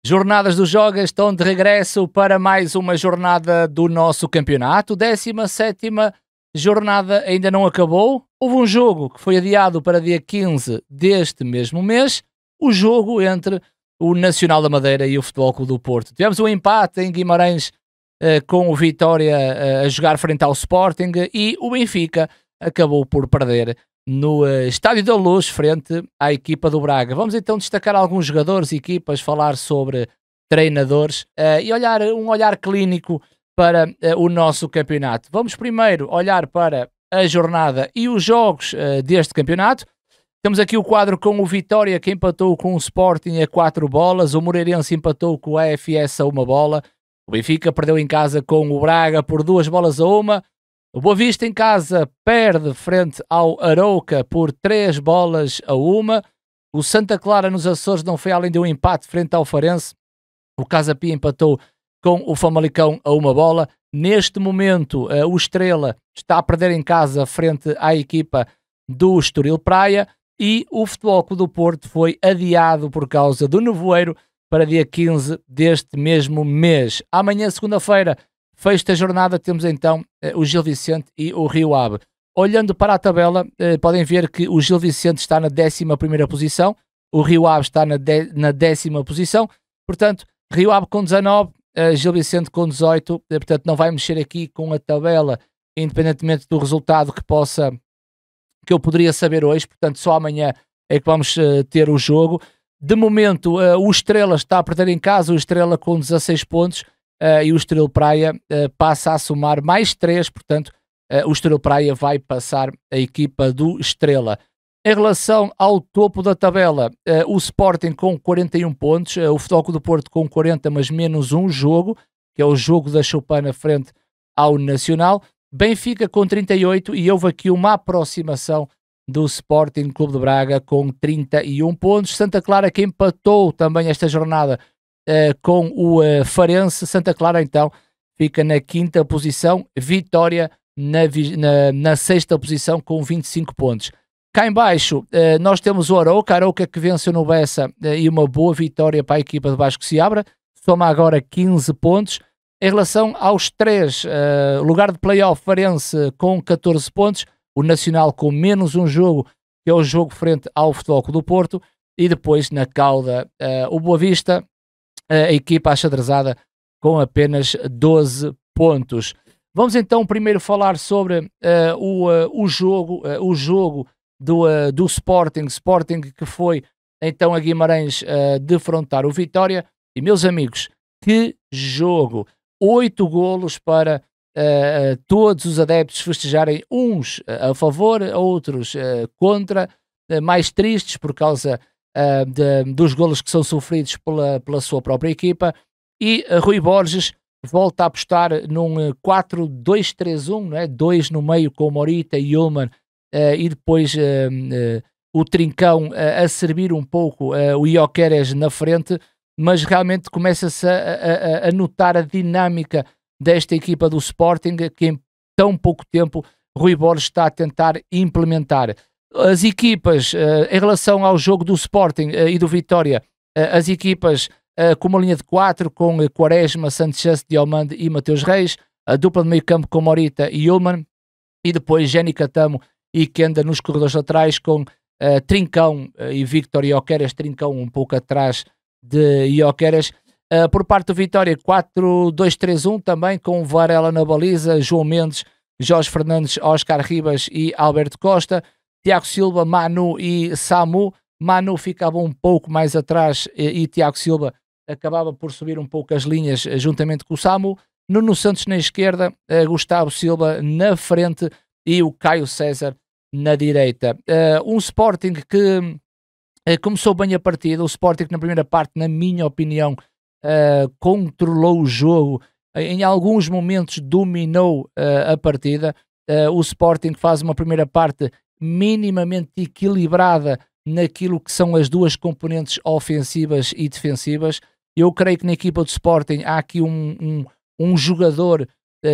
Jornadas do Joga estão de regresso para mais uma jornada do nosso campeonato. 17ª jornada ainda não acabou. Houve um jogo que foi adiado para dia 15 deste mesmo mês. O jogo entre o Nacional da Madeira e o Futebol Clube do Porto. Tivemos um empate em Guimarães com o Vitória a jogar frente ao Sporting e o Benfica acabou por perder no Estádio da Luz frente à equipa do Braga. Vamos então destacar alguns jogadores, equipas, falar sobre treinadores e um olhar clínico para o nosso campeonato. Vamos primeiro olhar para a jornada e os jogos deste campeonato. Temos aqui o quadro com o Vitória, que empatou com o Sporting a 4 bolas. O Moreirense empatou com o AFS a 1 bola. O Benfica perdeu em casa com o Braga por 2 bolas a 1. O Boa Vista em casa perde frente ao Arouca por 3 bolas a 1. O Santa Clara nos Açores não foi além de um empate frente ao Farense. O Casa Pia empatou com o Famalicão a 1 bola. Neste momento, o Estrela está a perder em casa frente à equipa do Estoril Praia. E o Futebol Clube do Porto foi adiado por causa do nevoeiro para dia 15 deste mesmo mês. Amanhã, segunda-feira, fecho da jornada, temos então o Gil Vicente e o Rio Ave. Olhando para a tabela, podem ver que o Gil Vicente está na 11ª posição, o Rio Ave está na 10ª posição, portanto, Rio Ave com 19, Gil Vicente com 18, portanto não vai mexer aqui com a tabela, independentemente do resultado que eu poderia saber hoje, portanto só amanhã é que vamos ter o jogo. De momento, o Estrela está a perder em casa, o Estrela com 16 pontos, e o Estoril Praia passa a somar mais 3, portanto o Estoril Praia vai passar a equipa do Estrela. Em relação ao topo da tabela, o Sporting com 41 pontos, o Futebol Clube do Porto com 40, mas menos um jogo, que é o jogo da Choupana frente ao Nacional. Benfica com 38 e houve aqui uma aproximação do Sporting Clube de Braga com 31 pontos. Santa Clara que empatou também esta jornada com o Farense. Santa Clara então fica na 5ª posição, Vitória na 6ª posição com 25 pontos. Cá em baixo nós temos o Arouca que venceu no Bessa e uma boa vitória para a equipa de Vasco Seabra, soma agora 15 pontos. Em relação aos 3, lugar de play-off, Farense com 14 pontos, o Nacional com menos um jogo, que é o jogo frente ao Futebol Clube do Porto, e depois na cauda o Boa Vista, a equipa achadrezada com apenas 12 pontos. Vamos então primeiro falar sobre o jogo do Sporting que foi então a Guimarães defrontar o Vitória. E meus amigos, que jogo! 8 golos para todos os adeptos festejarem, uns a favor, outros contra, mais tristes por causa dos golos que são sofridos pela sua própria equipa. E Rui Borges volta a apostar num 4-2-3-1, não é? 2 no meio com Morita e Ullmann, e depois o Trincão a servir um pouco o Gyökeres na frente, mas realmente começa-se a notar a dinâmica desta equipa do Sporting, que em tão pouco tempo Rui Borges está a tentar implementar. As equipas, em relação ao jogo do Sporting e do Vitória, as equipas com uma linha de 4, com Quaresma, Sanchez, Diomande e Mateus Reis, a dupla de meio campo com Morita e Ullmann, e depois Jenny Catamo e Kenda nos corredores laterais, com Trincão e Victor Gyökeres, Trincão um pouco atrás de Gyökeres. Por parte do Vitória, 4-2-3-1 também, com Varela na baliza, João Mendes, Jorge Fernandes, Oscar Ribas e Alberto Costa, Tiago Silva, Manu e Samu. Manu ficava um pouco mais atrás e Tiago Silva acabava por subir um pouco as linhas juntamente com o Samu. Nuno Santos na esquerda, Gustavo Silva na frente e o Caio César na direita. Um Sporting que começou bem a partida. O Sporting na primeira parte, na minha opinião, controlou o jogo, em alguns momentos dominou a partida. O Sporting faz uma primeira parte minimamente equilibrada naquilo que são as duas componentes ofensivas e defensivas. Eu creio que na equipa do Sporting há aqui um jogador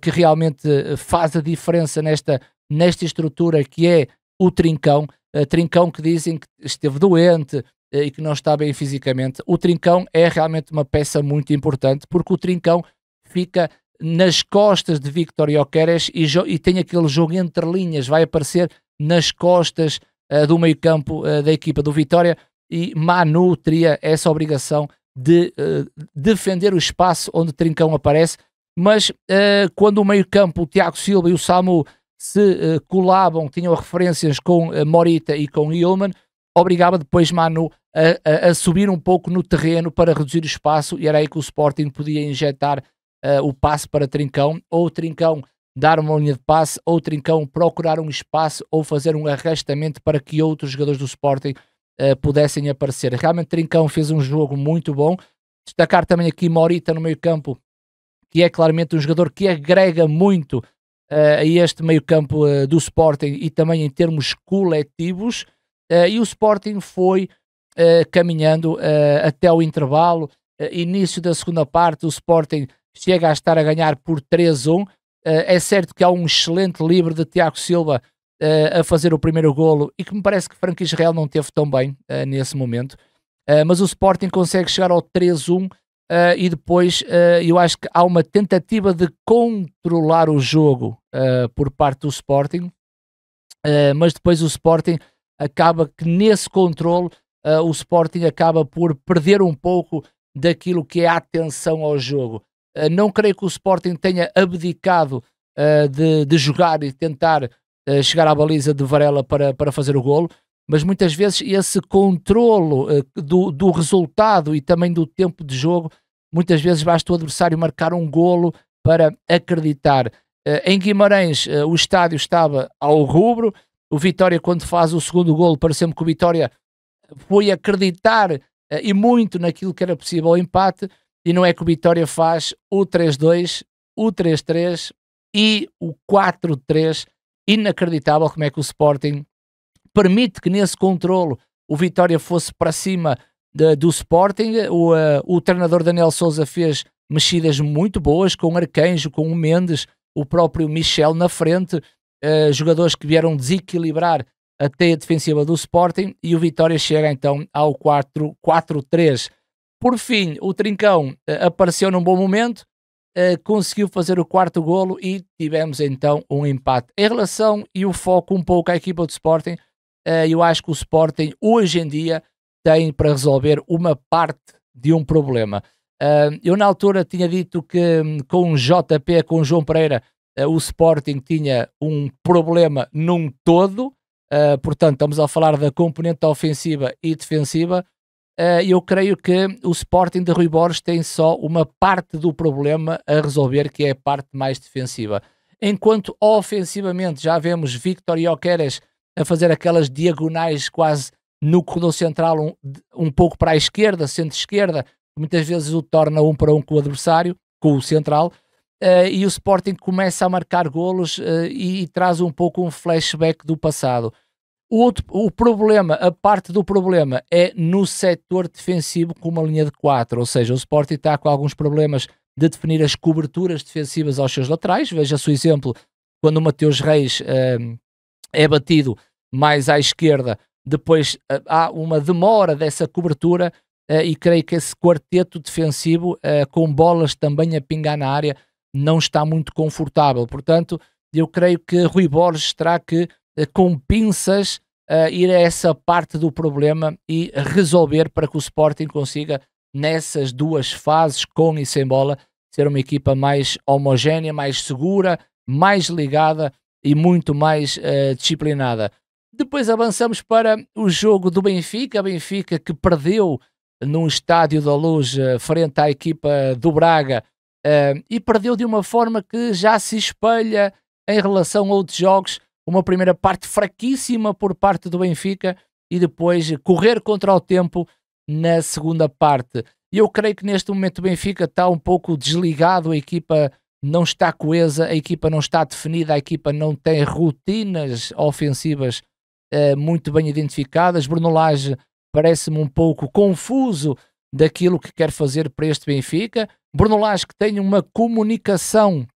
que realmente faz a diferença nesta estrutura, que é o Trincão. Trincão, que dizem que esteve doente, e que não está bem fisicamente. O Trincão é realmente uma peça muito importante, porque o Trincão fica nas costas de Víctor Gyökeres e tem aquele jogo entre linhas, vai aparecer nas costas do meio campo da equipa do Vitória, e Manu teria essa obrigação de defender o espaço onde Trincão aparece, mas quando o meio campo, o Tiago Silva e o Samu se colavam, tinham referências com Morita e com Yilmaz, obrigava depois Manu a subir um pouco no terreno para reduzir o espaço, e era aí que o Sporting podia injetar o passe para Trincão, ou Trincão dar uma linha de passe, ou Trincão procurar um espaço, ou fazer um arrastamento para que outros jogadores do Sporting pudessem aparecer. Realmente Trincão fez um jogo muito bom. Destacar também aqui Morita no meio campo, que é claramente um jogador que agrega muito a este meio campo do Sporting, e também em termos coletivos, e o Sporting foi caminhando até o intervalo. Início da segunda parte, o Sporting chega a estar a ganhar por 3-1. É certo que há um excelente livre de Tiago Silva a fazer o primeiro golo, e que me parece que Franco Israel não teve tão bem nesse momento, mas o Sporting consegue chegar ao 3-1, e depois eu acho que há uma tentativa de controlar o jogo por parte do Sporting, mas depois o Sporting acaba que nesse controle o Sporting acaba por perder um pouco daquilo que é a atenção ao jogo. Não creio que o Sporting tenha abdicado de jogar e tentar chegar à baliza de Varela para fazer o golo, mas muitas vezes esse controlo do resultado e também do tempo de jogo, muitas vezes basta o adversário marcar um golo para acreditar. Em Guimarães o estádio estava ao rubro. O Vitória, quando faz o segundo golo, pareceu-me que o Vitória foi acreditar e muito naquilo que era possível o empate, e não é que o Vitória faz o 3-2, o 3-3 e o 4-3. Inacreditável como é que o Sporting permite que nesse controlo o Vitória fosse para cima do Sporting. O treinador Daniel Sousa fez mexidas muito boas com o Arcanjo, com o Mendes, o próprio Michel na frente, jogadores que vieram desequilibrar a teia defensiva do Sporting, e o Vitória chega então ao 4-3. Por fim, o Trincão apareceu num bom momento, conseguiu fazer o quarto golo, e tivemos então um empate. Em relação e o foco um pouco à equipa do Sporting, eu acho que o Sporting hoje em dia tem para resolver uma parte de um problema. Eu na altura tinha dito que com o JP, com o João Pereira, o Sporting tinha um problema num todo, portanto estamos a falar da componente ofensiva e defensiva. Eu creio que o Sporting de Rui Borges tem só uma parte do problema a resolver, que é a parte mais defensiva. Enquanto ofensivamente já vemos Víctor Gyökeres a fazer aquelas diagonais quase no corredor central, um pouco para a esquerda, centro-esquerda, muitas vezes o torna 1 para 1 com o adversário, com o central, e o Sporting começa a marcar golos e traz um pouco um flashback do passado. O problema, a parte do problema é no setor defensivo com uma linha de 4, ou seja, o Sporting está com alguns problemas de definir as coberturas defensivas aos seus laterais. Veja-se o exemplo quando o Mateus Reis é batido mais à esquerda, depois há uma demora dessa cobertura, e creio que esse quarteto defensivo com bolas também a pingar na área não está muito confortável. Portanto, eu creio que Rui Borges terá que com pinças ir a essa parte do problema e resolver, para que o Sporting consiga nessas duas fases, com e sem bola, ser uma equipa mais homogénea, mais segura, mais ligada e muito mais disciplinada. Depois avançamos para o jogo do Benfica que perdeu num Estádio da Luz frente à equipa do Braga, e perdeu de uma forma que já se espelha em relação a outros jogos. Uma primeira parte fraquíssima por parte do Benfica, e depois correr contra o tempo na segunda parte. E eu creio que neste momento o Benfica está um pouco desligado, a equipa não está coesa, a equipa não está definida, a equipa não tem rotinas ofensivas muito bem identificadas. Bruno Lage parece-me um pouco confuso daquilo que quer fazer para este Benfica. Bruno Lage, que tem uma comunicação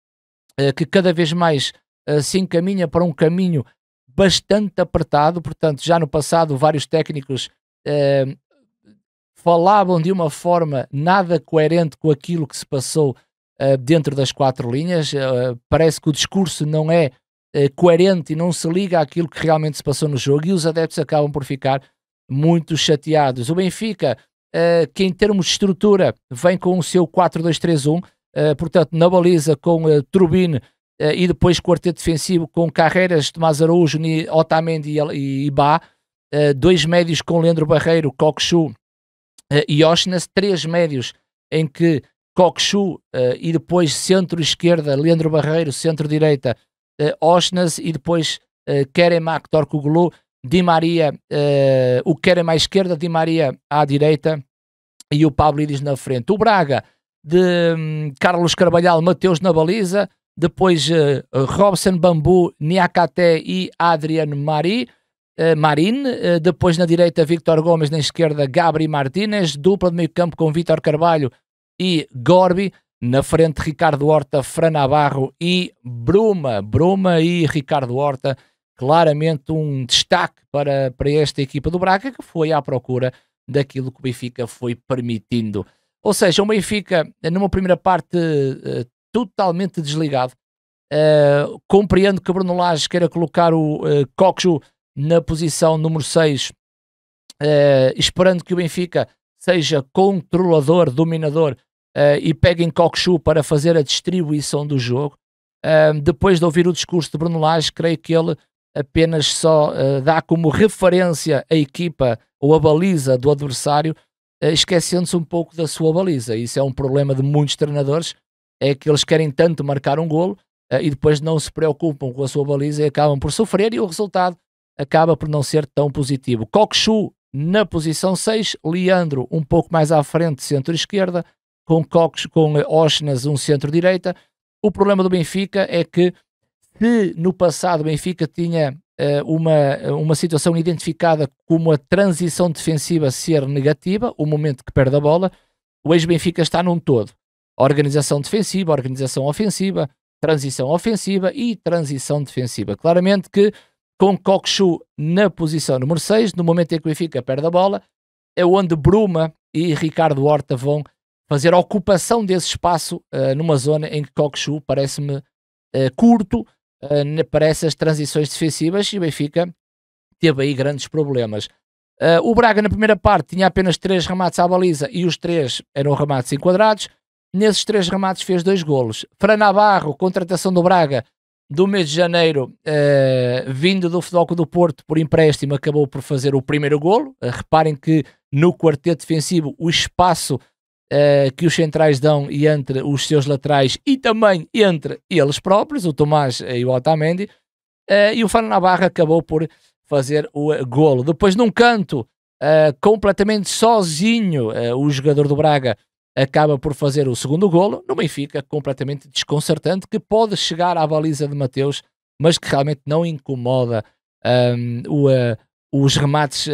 que cada vez mais se encaminha para um caminho bastante apertado. Portanto, já no passado vários técnicos falavam de uma forma nada coerente com aquilo que se passou dentro das 4 linhas. Parece que o discurso não é coerente e não se liga àquilo que realmente se passou no jogo, e os adeptos acabam por ficar muito chateados. O Benfica, que em termos de estrutura vem com o seu 4-2-3-1, portanto na baliza com Turbine e depois quarteto defensivo com Carreiras, Tomás Araújo, Otamendi e Bá, 2 médios com Leandro Barreiro, Cockchu e Oshnas, 3 médios em que Cockchu e depois centro-esquerda Leandro Barreiro, centro-direita Oshnas, e depois Kerem Aktürkoğlu, Di Maria, o Kerem à esquerda, Di Maria à direita e o Pavlidis na frente. O Braga de Carlos Carvalhal, Mateus na baliza, depois Robson Bambu, Niakate e Adriano Marin, depois na direita Victor Gomes, na esquerda Gabri Martínez, dupla de meio campo com Vítor Carvalho e Gorbi, na frente Ricardo Horta, Fran Navarro e Bruma e Ricardo Horta, claramente um destaque para esta equipa do Braga, que foi à procura daquilo que o Benfica foi permitindo. Ou seja, o Benfica numa primeira parte totalmente desligado. Compreendo que Bruno Lage queira colocar o Cockchu na posição número 6, esperando que o Benfica seja controlador, dominador, e pegue em Cockchu para fazer a distribuição do jogo. Depois de ouvir o discurso de Bruno Lage, creio que ele apenas só dá como referência a equipa ou a baliza do adversário, esquecendo-se um pouco da sua baliza. Isso é um problema de muitos treinadores, é que eles querem tanto marcar um golo e depois não se preocupam com a sua baliza e acabam por sofrer, e o resultado acaba por não ser tão positivo. Cockchu na posição 6, Leandro um pouco mais à frente, centro-esquerda, com Oshnas um centro-direita. O problema do Benfica é que, se no passado o Benfica tinha uma situação identificada como a transição defensiva ser negativa, o momento que perde a bola, o ex-Benfica está num todo. Organização defensiva, organização ofensiva, transição ofensiva e transição defensiva. Claramente que com Cockchu na posição número 6, no momento em que o Benfica perde a bola, é onde Bruma e Ricardo Horta vão fazer a ocupação desse espaço numa zona em que Cockchu parece-me curto para essas transições defensivas, e o Benfica teve aí grandes problemas. O Braga na primeira parte tinha apenas 3 remates à baliza e os 3 eram remates enquadrados. Nesses 3 remates fez 2 golos. Fran Navarro, contratação do Braga do mês de janeiro, vindo do Futebol Clube do Porto por empréstimo, acabou por fazer o primeiro golo. Reparem que no quarteto defensivo o espaço que os centrais dão e entre os seus laterais e também entre eles próprios, o Tomás e o Otamendi, e o Fran Navarro acabou por fazer o golo. Depois, num canto, completamente sozinho, o jogador do Braga acaba por fazer o segundo golo, no Benfica, completamente desconcertante, que pode chegar à baliza de Mateus, mas que realmente não incomoda os remates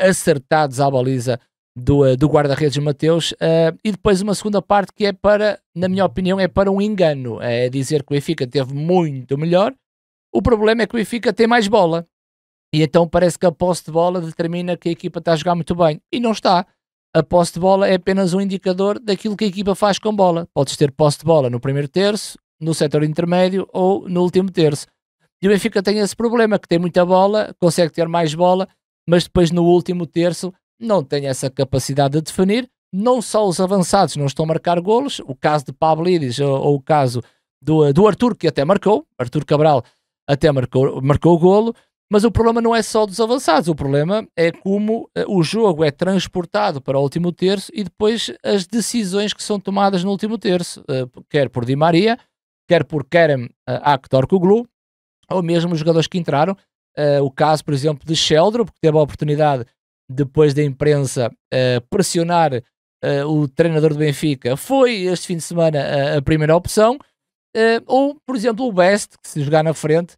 acertados à baliza do guarda-redes Mateus. E depois uma segunda parte que é para, na minha opinião, é para um engano, é dizer que o Benfica teve muito melhor. O problema é que o Benfica tem mais bola, e então parece que a posse de bola determina que a equipa está a jogar muito bem, e não está. A posse de bola é apenas um indicador daquilo que a equipa faz com bola. Podes ter posse de bola no primeiro terço, no setor intermédio ou no último terço. E o Benfica tem esse problema, que tem muita bola, consegue ter mais bola, mas depois no último terço não tem essa capacidade de definir. Não só os avançados não estão a marcar golos, o caso de Pavlidis ou o caso do Arthur, que até marcou, Arthur Cabral até marcou o golo, mas o problema não é só dos avançados, o problema é como o jogo é transportado para o último terço e depois as decisões que são tomadas no último terço, quer por Di Maria, quer por Kerem Aktürkoğlu, ou mesmo os jogadores que entraram. O caso, por exemplo, de Sheldrop, que teve a oportunidade, depois da imprensa, pressionar o treinador do Benfica, foi este fim de semana a primeira opção. Ou, por exemplo, o Best, que se jogar na frente,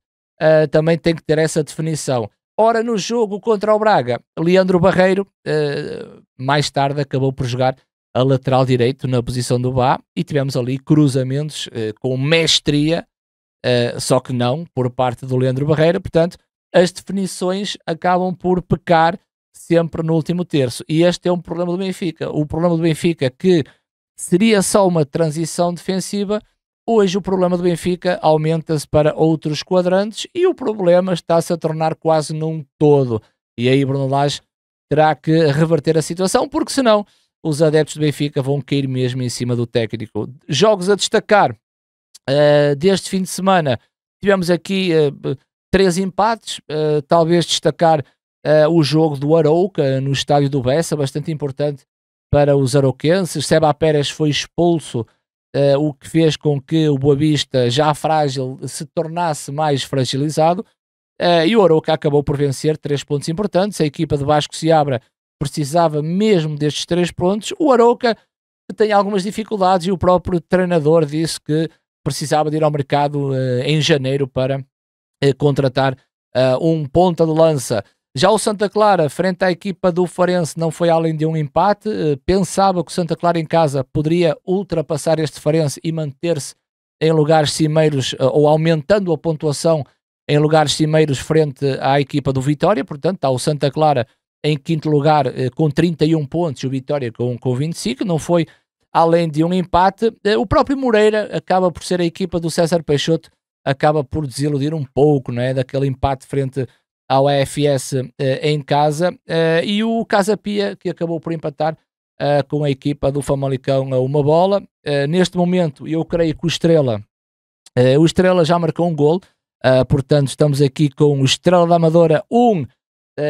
também tem que ter essa definição. Ora, no jogo contra o Braga, Leandro Barreiro, mais tarde acabou por jogar a lateral direito na posição do Bá, e tivemos ali cruzamentos com mestria, só que não por parte do Leandro Barreiro. Portanto, as definições acabam por pecar sempre no último terço. E este é um problema do Benfica. O problema do Benfica é que seria só uma transição defensiva. Hoje o problema do Benfica aumenta-se para outros quadrantes e o problema está-se a tornar quase num todo. E aí Bruno Lage terá que reverter a situação, porque senão os adeptos do Benfica vão cair mesmo em cima do técnico. Jogos a destacar deste fim de semana, tivemos aqui 3 empates, talvez destacar o jogo do Arouca no estádio do Bessa, bastante importante para os arauquenses. Seba Pérez foi expulso, o que fez com que o Boa Vista, já frágil, se tornasse mais fragilizado, e o Arouca acabou por vencer 3 pontos importantes. A equipa de Vasco Seabra precisava mesmo destes 3 pontos. O Arouca tem algumas dificuldades e o próprio treinador disse que precisava de ir ao mercado em janeiro para contratar um ponta de lança. Já o Santa Clara, frente à equipa do Farense, não foi além de um empate. Pensava que o Santa Clara em casa poderia ultrapassar este Farense e manter-se em lugares cimeiros, ou aumentando a pontuação em lugares cimeiros frente à equipa do Vitória. Portanto, está o Santa Clara em quinto lugar com 31 pontos, o Vitória com 25. Não foi além de um empate. O próprio Moreira acaba por ser a equipa do César Peixoto, acaba por desiludir um pouco, não é, daquele empate frente ao AFS em casa, e o Casa Pia, que acabou por empatar com a equipa do Famalicão a uma bola. Neste momento, eu creio que o Estrela já marcou um gol, portanto estamos aqui com o Estrela da Amadora 1,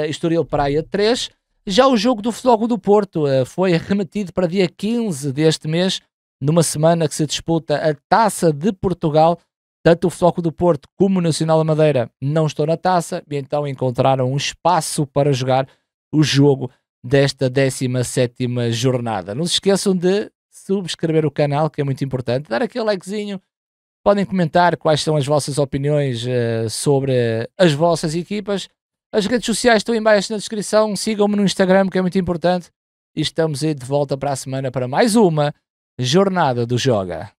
Estoril Praia 3. Já o jogo do Futebol do Porto foi remetido para dia 15 deste mês, numa semana que se disputa a Taça de Portugal. Tanto o Futebol do Porto como o Nacional da Madeira não estão na taça, e então encontraram um espaço para jogar o jogo desta 17ª jornada. Não se esqueçam de subscrever o canal, que é muito importante, dar aquele likezinho. Podem comentar quais são as vossas opiniões sobre as vossas equipas. As redes sociais estão em baixo na descrição. Sigam-me no Instagram, que é muito importante. E estamos aí de volta para a semana para mais uma jornada do Joga.